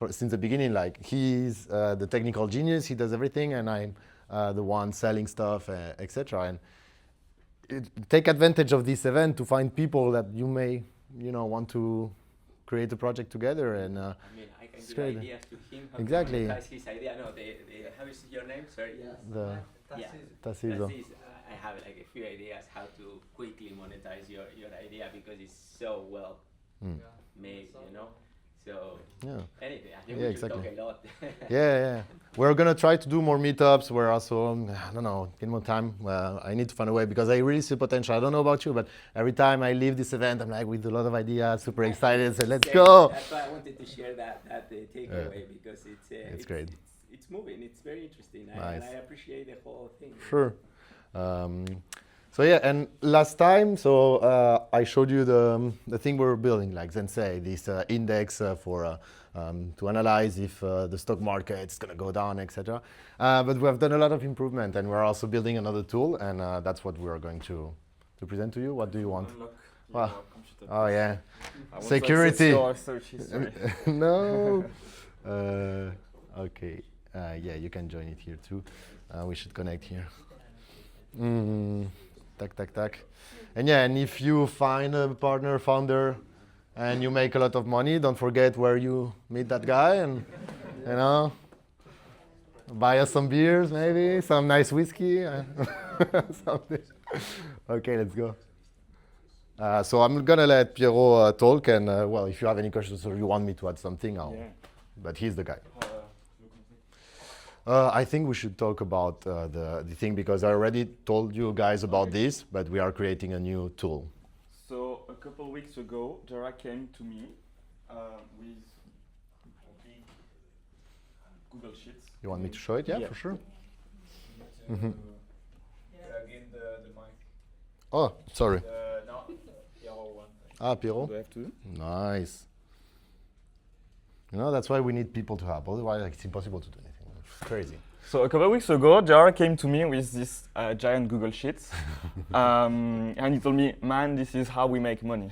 since the beginning, like he's the technical genius, he does everything, and I'm the one selling stuff, etc. And take advantage of this event to find people that you may, want to create a project together. And I mean, I can give ideas to him. Exactly. That's his idea. No, how is your name? Sorry. Yes. Tarcísio. I have like a few ideas how to quickly monetize your idea because it's so well made, So anyway, I think we should talk a lot. Yeah. We're gonna try to do more meetups. We're also, I don't know, in more time. I need to find a way because I really see potential. I don't know about you, but every time I leave this event, I'm like with a lot of ideas, super excited. So let's go. That's why I wanted to share that takeaway because it's great. It's moving. It's very interesting. Nice. And I appreciate the whole thing. Sure. So yeah, and last time, I showed you the thing we were building, like Zensei, this index for to analyze if the stock market is going to go down, etc. But we have done a lot of improvement, and we're also building another tool, and that's what we are going to present to you. What do you want? Oh yeah, security. Your search history. No. Okay. Yeah, you can join it here too. We should connect here. Tack. And yeah, and if you find a partner, founder, and you make a lot of money, don't forget where you meet that guy and, buy us some beers maybe, some nice whiskey, something. Okay, let's go. So I'm gonna let Piero talk and, if you have any questions or you want me to add something, but he's the guy. I think we should talk about the thing because I already told you guys about this, but we are creating a new tool. So a couple of weeks ago, Jara came to me with big Google Sheets. You want me to show it? Yeah. For sure. Again, the mic. Oh, sorry. No, Piero one. Piero. Do I have to? Nice. That's why we need people to help. Otherwise, it's impossible to do anything. It's crazy. So a couple of weeks ago, Jara came to me with this giant Google Sheets, and he told me, "Man, this is how we make money."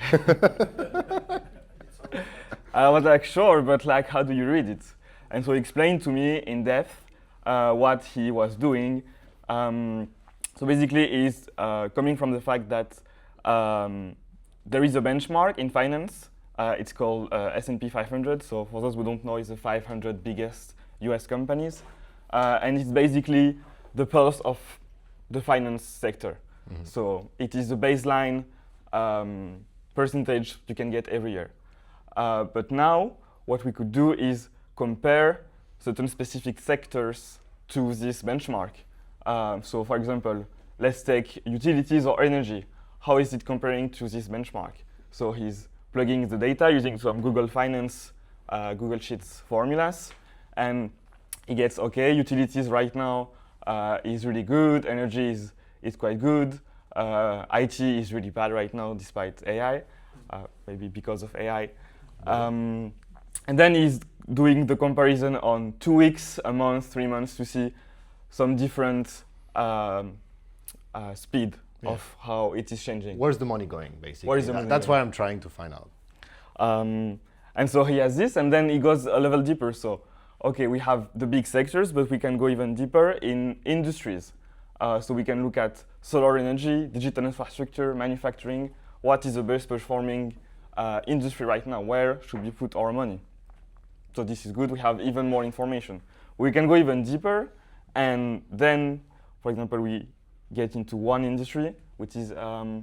I was like, "Sure, but like, how do you read it?" And so he explained to me in depth what he was doing. So basically, he's coming from the fact that there is a benchmark in finance. It's called S&P 500. So for those who don't know, it's the 500 biggest US companies. And it's basically the pulse of the finance sector. Mm-hmm. So it is the baseline percentage you can get every year. But now what we could do is compare certain specific sectors to this benchmark. So for example, let's take utilities or energy. How is it comparing to this benchmark? So he's plugging the data using some Google Finance, Google Sheets formulas, and he gets, okay, utilities right now is really good, energy is quite good, IT is really bad right now despite AI, maybe because of AI. And then he's doing the comparison on 2 weeks, a month, 3 months to see some different speed of how it is changing. Where's the money going, basically? Where is the money That's going? what I'm trying to find out. And so he has this, and then he goes a level deeper. So, okay, we have the big sectors, but we can go even deeper in industries. So we can look at solar energy, digital infrastructure, manufacturing. What is the best performing industry right now? Where should we put our money? So this is good. We have even more information. We can go even deeper, and then, for example, we get into one industry, which is I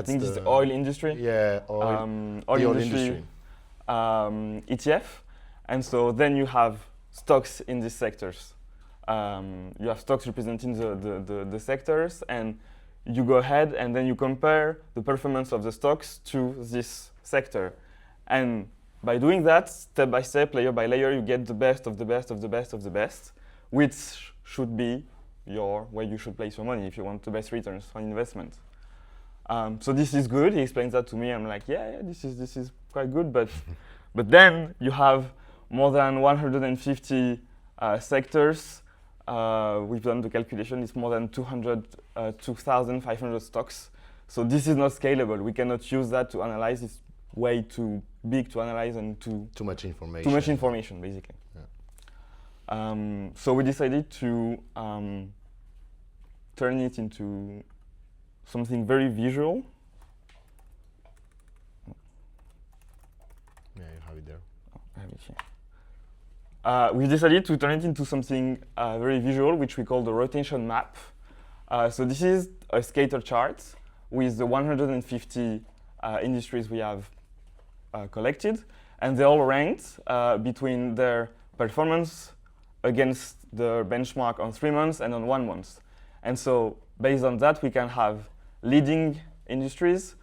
think this is the oil industry. Yeah, oil industry. ETF. And so then you have stocks in these sectors. You have stocks representing the sectors, and you go ahead and then you compare the performance of the stocks to this sector. And by doing that, step by step, layer by layer, you get the best of the best of the best of the best, which should be where you should place your money if you want the best returns on investment. So this is good. He explains that to me. I'm like, yeah, this is quite good. But then you have more than 150 sectors. We've done the calculation. It's more than 2,500 stocks. So this is not scalable. We cannot use that to analyze. It's way too big to analyze and too much information. Too much information, basically. Yeah. So we decided to turn it into something very visual. Yeah, you have it there. Oh, I have it here. We decided to turn it into something very visual, which we call the rotation map. So this is a scatter chart with the 150 industries we have collected, and they're all ranked between their performance against the benchmark on 3 months and on 1 month. And so based on that, we can have leading industries,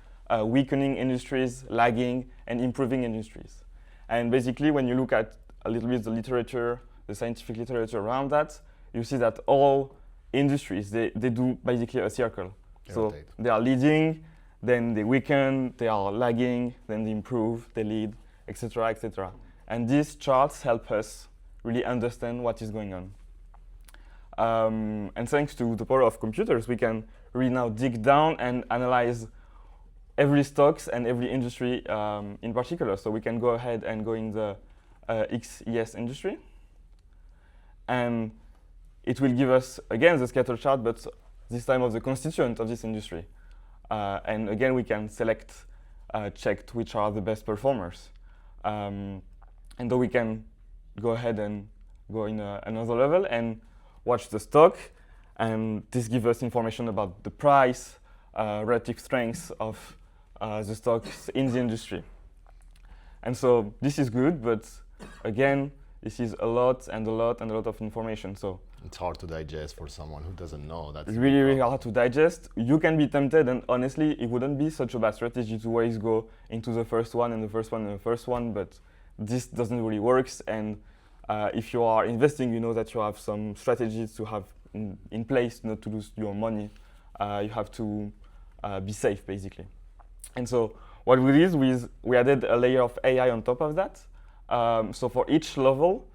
weakening industries, lagging, and improving industries. And basically, when you look at a little bit the literature, the scientific literature around that, you see that all industries, they do basically a circle. So they are leading, then they weaken, they are lagging, then they improve, they lead, etc., etc. And these charts help us really understand what is going on. And thanks to the power of computers, we can really now dig down and analyze every stocks and every industry in particular. So we can go ahead and go in the XES industry. And it will give us, again, the scatter chart, but this time of the constituent of this industry. And again, we can select, check which are the best performers. And then we can go ahead and go in another level and watch the stock. And this gives us information about the price, relative strengths of the stocks in the industry. And so this is good, but again, this is a lot and a lot and a lot of information. So it's hard to digest for someone who doesn't know. That's it's really, really hard to digest. You can be tempted, and honestly, it wouldn't be such a bad strategy to always go into the first one and the first one and the first one, but this doesn't really work. And if you are investing, you know that you have some strategies to have in place not to lose your money. You have to be safe, basically. And so what we did is we added a layer of AI on top of that. So for each level,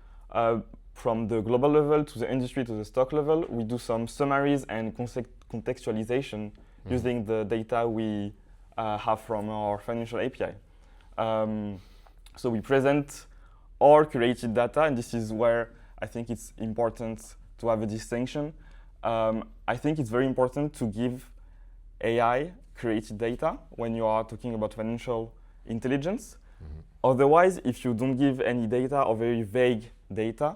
from the global level to the industry to the stock level, we do some summaries and contextualization using the data we have from our financial API. So we present our curated data, and this is where I think it's important to have a distinction. I think it's very important to give AI created data when you are talking about financial intelligence. Otherwise, if you don't give any data or very vague data,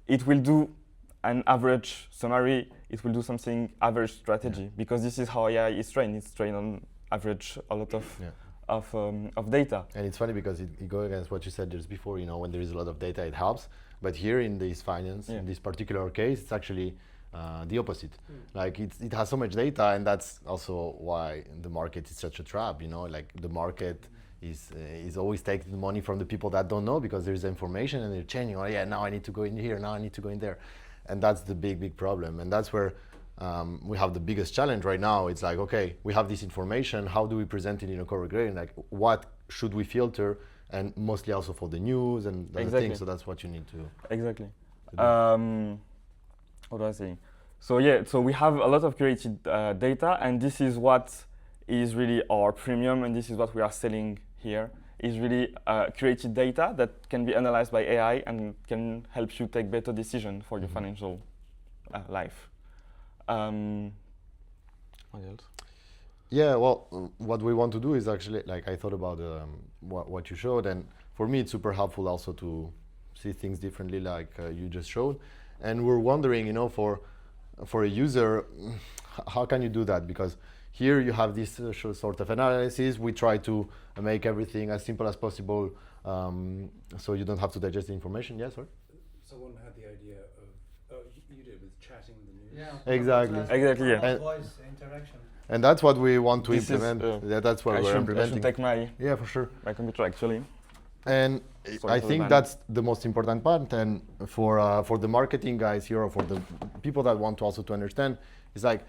it will do an average summary, it will do something average strategy, because this is how AI is trained. It's trained on average a lot of data. And it's funny because it goes against what you said just before, you know, when there is a lot of data, it helps. But here in this finance, in this particular case, it's actually the opposite. Like it has so much data, and that's also why the market is such a trap, you know, like the market is always taking the money from the people that don't know, because there's information and they're changing. Oh yeah, now I need to go in here, now I need to go in there. And that's the big problem. And that's where we have the biggest challenge right now. It's like, okay, we have this information, how do we present it in a correct way? And like, what should we filter? And mostly also for the news and other things. So that's what you need to Exactly. to What was I saying? So yeah, so we have a lot of curated data, and this is what is really our premium, and this is what we are selling here, is really curated data that can be analyzed by AI and can help you take better decisions for your financial life. What else? Yeah, well, what we want to do is actually, like, I thought about what you showed, and for me it's super helpful also to see things differently, like you just showed. And we're wondering, you know, for a user, how can you do that? Because here you have this sort of analysis. We try to make everything as simple as possible, so you don't have to digest the information. Yes, sir? Someone had the idea of, you did with chatting the news. Yeah, exactly. Exactly, yeah. And Voice interaction. And that's what we want to This implement. is, Yeah, that's what I we're should implementing. take my For sure. computer actually. And Sorry I for think the that's the most important part. And for the marketing guys here, or for the people that want to also to understand, it's like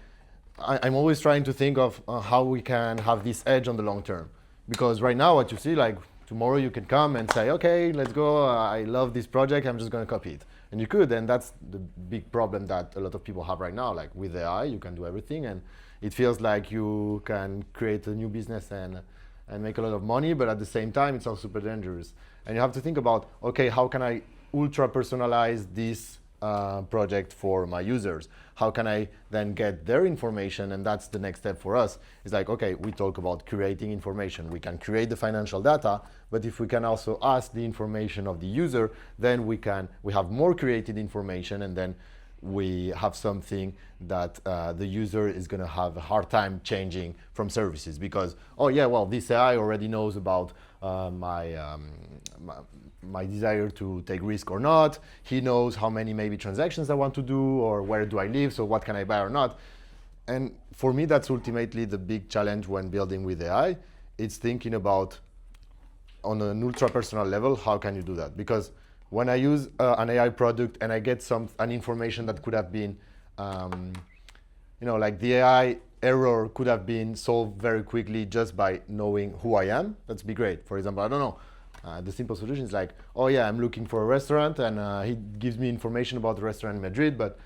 I'm always trying to think of how we can have this edge on the long term. Because right now, what you see, like tomorrow you can come and say, okay, let's go. I love this project. I'm just going to copy it. And you could. And that's the big problem that a lot of people have right now. Like with AI, you can do everything. And it feels like you can create a new business and make a lot of money, but at the same time, it's also super dangerous. And you have to think about, okay, how can I ultra personalize this project for my users? How can I then get their information? And that's the next step for us. It's like, okay, we talk about curating information. We can create the financial data, but if we can also ask the information of the user, then we have more curated information, and then we have something that the user is going to have a hard time changing from services because, oh yeah, well, this AI already knows about my desire to take risk or not. He knows how many maybe transactions I want to do or where do I live, so what can I buy or not. And for me, that's ultimately the big challenge when building with AI. It's thinking about, on an ultra personal level, how can you do that? Because when I use an AI product and I get an information that could have been, like the AI error could have been solved very quickly just by knowing who I am, that'd be great. For example, I don't know, the simple solution is like, oh yeah, I'm looking for a restaurant, and he gives me information about the restaurant in Madrid, but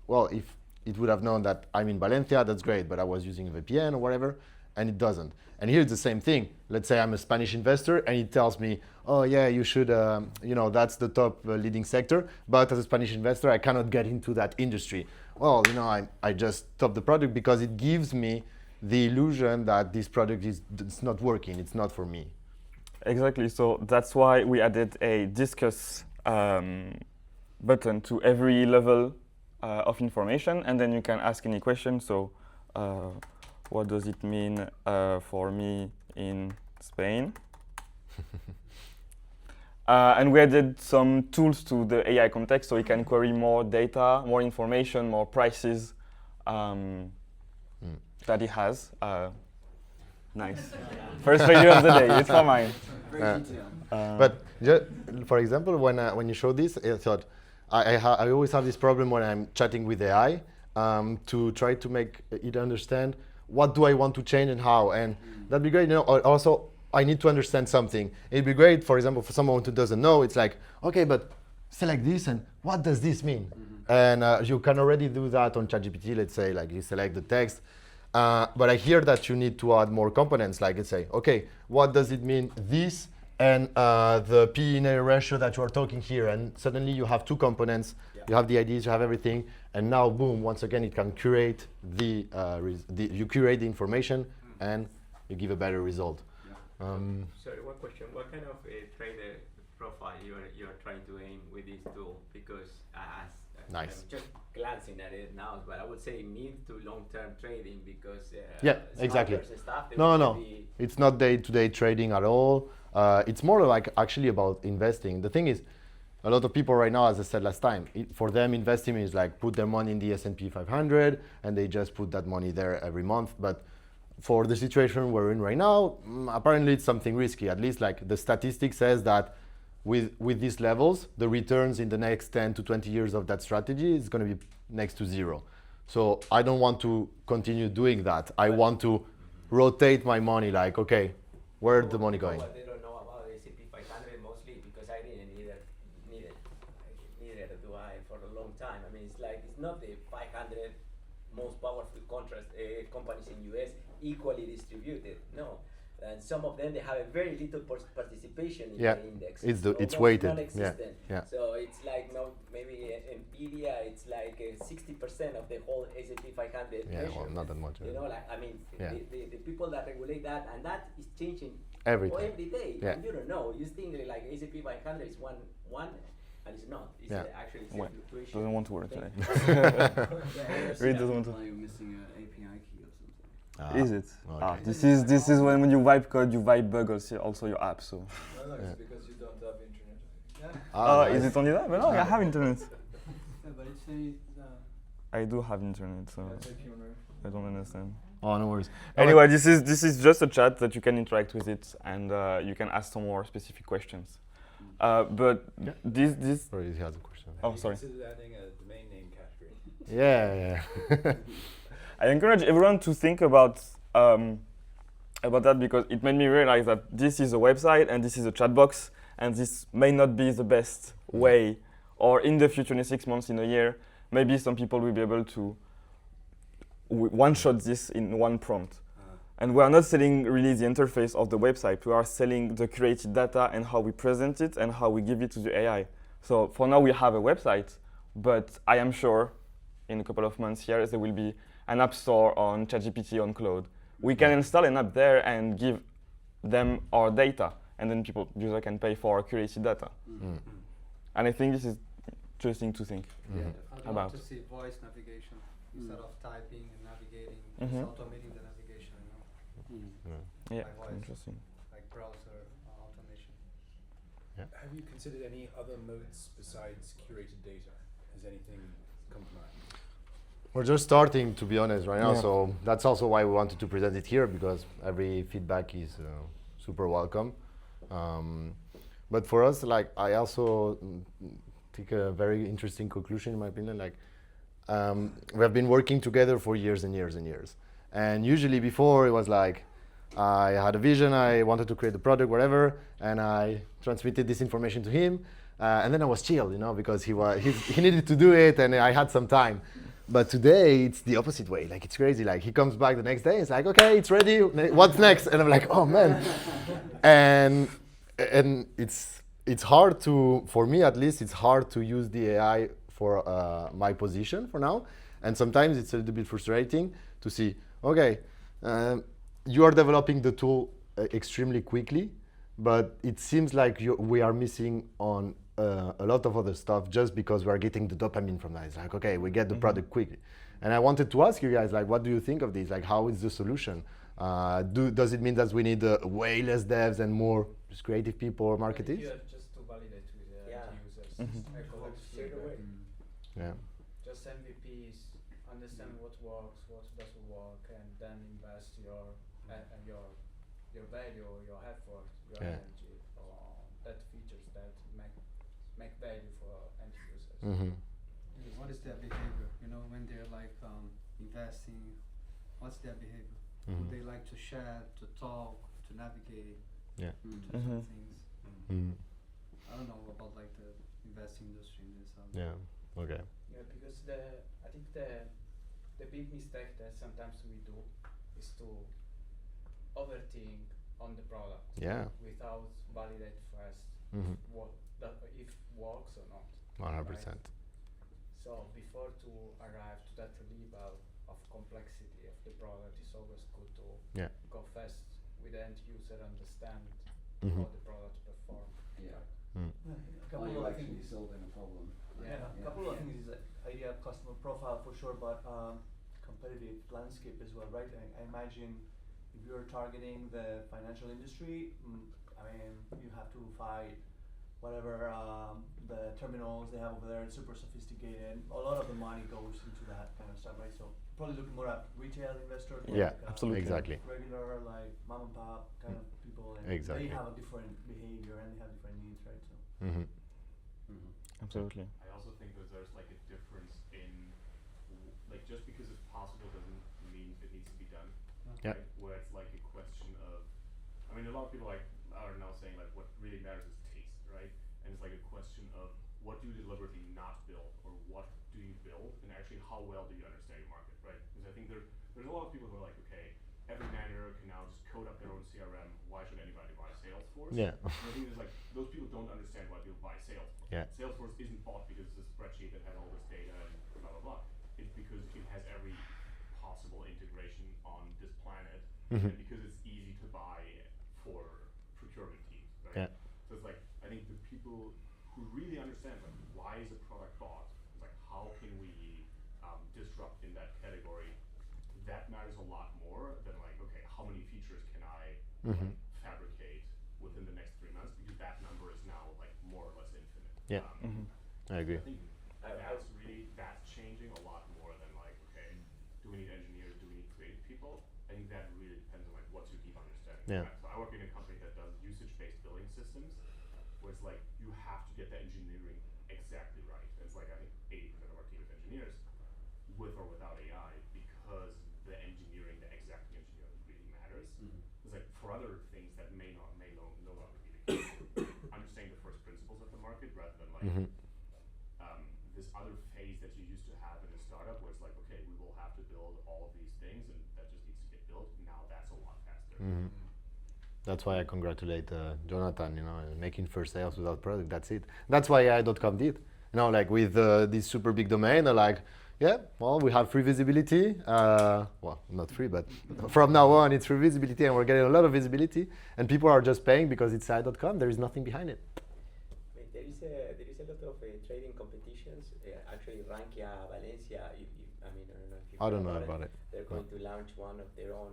well, if it would have known that I'm in Valencia, that's great, but I was using a VPN or whatever, and it doesn't. And here's the same thing. Let's say I'm a Spanish investor and he tells me, oh yeah, you should, that's the top leading sector, but as a Spanish investor, I cannot get into that industry. Well, I just stop the product because it gives me the illusion that this product it's not working, it's not for me. Exactly, so that's why we added a discuss button to every level of information, and then you can ask any question. So what does it mean for me in Spain? And we added some tools to the AI context, so you can query more data, more information, more prices that it has. Nice. First video of the day, it's for mine. But for example, when you show this, I thought, I always have this problem when I'm chatting with AI to try to make it understand what do I want to change and how. And that'd be great. Also, I need to understand something. It'd be great, for example, for someone who doesn't know, it's like, okay, but select this and what does this mean? And you can already do that on ChatGPT, let's say, like you select the text. But I hear that you need to add more components, like let's say, okay, what does it mean this and the P/E ratio that you are talking here? And suddenly you have two components, you have the IDs, you have everything, and now boom, once again, it can curate you curate the information and you give a better result. Sorry, one question. What kind of trader profile you're trying to aim with this tool? Because I'm just glancing at it now, but I would say mid to long-term trading because exactly. Stuff, No, it's not day-to-day trading at all. It's more like actually about investing. The thing is, a lot of people right now, as I said last time, for them investing is like put their money in the S&P 500 and they just put that money there every month. But for the situation we're in right now, apparently it's something risky. At least like the statistic says that with these levels, the returns in the next 10 to 20 years of that strategy is going to be next to zero. So I don't want to continue doing that. I want to rotate my money like, okay, where's the money going? What they don't know about the S&P 500 mostly because I didn't need it do I for a long time. I mean, it's not the 500 most powerful companies in US equally distributed. No. And some of them, they have a very little participation in the index. It's weighted. Yeah. So it's like maybe Nvidia, it's like 60% of the whole S&P 500. Yeah, well, not that much. The people that regulate that, and that is changing every day. Yeah. And you don't know. You think like S&P 500 is one, and it's not. It's actually fluctuation. Doesn't want to work today. Really doesn't want to. You're missing an API key or something. Is it? Okay. This is when you wipe code, you wipe bug also your app. So. No, it's because you don't have internet. Nice. Is it only that? But no, I have internet. But it says. I do have internet, so I don't understand. Oh, no worries. Anyway, this is just a chat that you can interact with it, and you can ask some more specific questions. But this. Sorry, he has a question. Oh, sorry. This is adding a domain name category. Yeah. I encourage everyone to think about that because it made me realize that this is a website and this is a chat box, and this may not be the best way. Or in the future, in 6 months, in a year, maybe some people will be able to one-shot this in one prompt. And we are not selling really the interface of the website. We are selling the created data and how we present it and how we give it to the AI. So for now, we have a website, but I am sure in a couple of months here, there will be an app store on ChatGPT on Claude. We can install an app there and give them our data, and then user can pay for our curated data. And I think this is interesting to think I'd about. love to see voice navigation instead of typing and navigating, just automating the navigation, Yeah, by voice, interesting. like browser automation. Have you considered any other modes besides curated data? Has anything come to mind? We're just starting, to be honest, right now. Yeah. So that's also why we wanted to present it here, because every feedback is super welcome. But for us, like, I also take a very interesting conclusion, in my opinion. Like, we have been working together for years and years and years. And usually before, it was like, I had a vision, I wanted to create a product, whatever, and I transmitted this information to him. And then I was chill, because he needed to do it, and I had some time. But today, it's the opposite way. Like, it's crazy. Like, he comes back the next day, it's like, okay, it's ready, what's next? And I'm like, oh, man. And it's hard for me at least, it's hard to use the AI for my position for now. And sometimes it's a little bit frustrating to see, okay, you are developing the tool extremely quickly, but it seems like we are missing on a lot of other stuff just because we are getting the dopamine from that. It's like, okay, we get the product quickly. And I wanted to ask you guys, like, what do you think of this? Like, how is the solution? Does it mean that we need way less devs and more just creative people or marketers? Yeah, just to validate with the users. Codex straight away. Yeah. Just MVPs, understand what works, what doesn't work, and then invest your value, your effort, your energy on that features that make value for end users. What is their behavior? When they're like investing, what's their behavior? Do they like to share, to talk, to navigate, to do some things? I don't know about like the investing industry in this. Yeah. Okay. Yeah, because I think the big mistake that sometimes we do is to overthink on the product. Yeah. Without validate first if works or not. 100%. Right? So before to arrive to that level of complexity of the product, it's always good to go fast with the end user, understand how the product performs. Yeah. A couple couple of of things. things. Solving a problem. A couple of things is idea of customer profile for sure, but competitive landscape as well, right? I imagine if you're targeting the financial industry, you have to fight whatever the terminals they have over there. It's super sophisticated. A lot of the money goes into that kind of stuff, right? So probably looking more at retail investors. Yeah, like, absolutely. Exactly. Regular like mom and pop kind of people, and Exactly. they have a different behavior and they have different needs, right? So. Absolutely. I also think that there's like a difference in, like, just because it's possible doesn't mean it needs to be done. Yeah. Right? Where it's like a question of, a lot of people are now saying like what really matters is taste, right? And it's like a question of what do you deliberately not build, or what do you build, and actually how well do you understand your market, right? Because I think there's a lot of people who are like, okay, every manager can now just code up their own CRM. Why should anybody buy Salesforce? Yeah. And I think it's like those people don't understand why people buy Salesforce. Yeah. Salesforce isn't bought because it's a spreadsheet that has all this data and blah blah blah. It's because it has every possible integration on this planet, and because it's easy to buy for procurement teams, right? Yeah. So it's like, I think the people who really understand like why is a product bought, it's like how can we disrupt in that category, that matters a lot more than like, okay, how many features can I fabricate within the next 3 months, because that number is now like more or less infinite. Yeah. I agree. I think that's changing a lot more than like, okay, do we need engineers, do we need creative people? I think that really depends on like what's your deep understanding. Yeah. So I work in a company that does usage-based billing systems, where it's like you have to get the engineering exactly right. And it's like I think 80% of our team is engineers, with or without AI, because the engineering, the exact engineering really matters. It's like for other things that may no longer be the case. Understanding the first principles of the market rather than like this other phase that you used to have in a startup where it's like, okay, we will have to build all of these things and that just needs to get built. Now that's a lot Mm-hmm. That's why I congratulate Jonathan, making first sales without product. That's it. That's why AI.com did. Like with this super big domain, they're like, yeah, well, we have free visibility. Well, not free, but from now on, it's free visibility, and we're getting a lot of visibility. And people are just paying because it's AI.com. There is nothing behind it. I mean, there is a lot of trading competitions. Actually, Rankia Valencia. I don't know if you About it. They're going to launch one of their own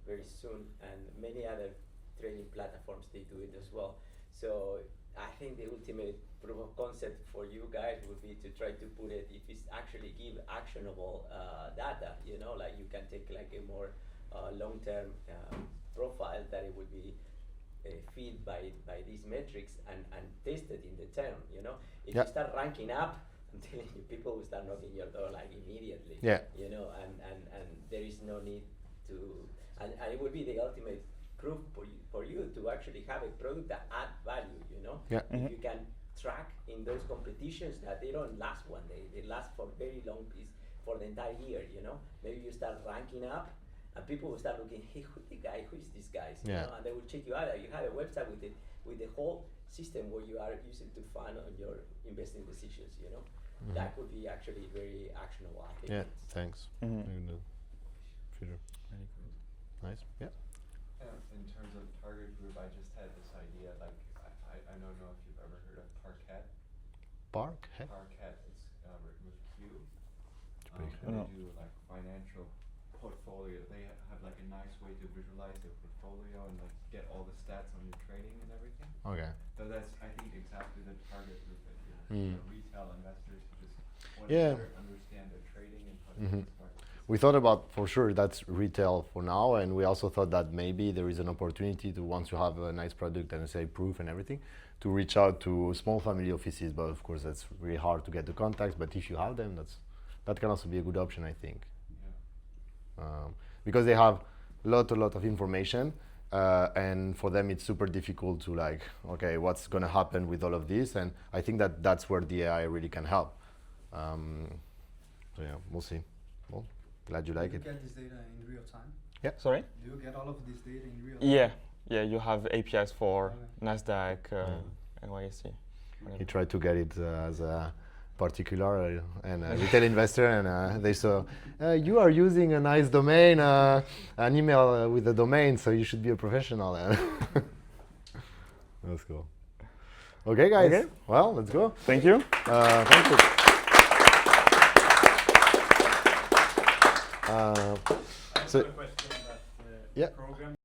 very soon, and many other trading platforms they do it as well. So I think the ultimate proof of concept for you guys would be to try to put it, if it's actually give actionable data, like you can take like a more long-term profile that it would be feed by these metrics and tested in the term, If you start ranking up, I'm telling you, people will start knocking your door like immediately. Yeah. And there is no need to, and it would be the ultimate proof for you to actually have a product that add value, Yeah. If you can track in those competitions that they don't last one day, they last for very long piece for the entire year, Maybe you start ranking up and people will start looking, hey, who's this guy? And they will check you out. You have a website with the whole system where you are using to fund on your investing decisions, Mm-hmm. That would be actually very actionable, I think. Yeah, thanks. Mm-hmm. Future. Nice. Yeah. In terms of target group, I just had this idea, like, I don't know if you've ever heard of Parquet. Parquet? Parquet, it's with Q. pretty They do like financial portfolio. They have like a nice way to visualize their portfolio and like get all the stats on your trading and everything. Okay. So that's, I think, exactly the target group that you're retail investors who just want to better understand their trading and how to get smart. We thought about, for sure, that's retail for now, and we also thought that maybe there is an opportunity to, once you have a nice product and say proof and everything, to reach out to small family offices. But of course, that's really hard to get the contacts. But if you have them, that can also be a good option, I think, because they have a lot of information, and for them it's super difficult to like, okay, what's going to happen with all of this? And I think that's where the AI really can help. So yeah, we'll see. Well, glad you like it. Do you get this data in real time? Yeah. Sorry? Do you get all of this data in real time? Yeah, you have APIs for NASDAQ, NYSE. He tried to get it as a particular and a retail investor, and they saw, you are using a nice domain, an email with a domain, so you should be a professional. That's cool. Okay, guys. Okay. Well, let's go. Thank you. Thank you. I have a question about the program.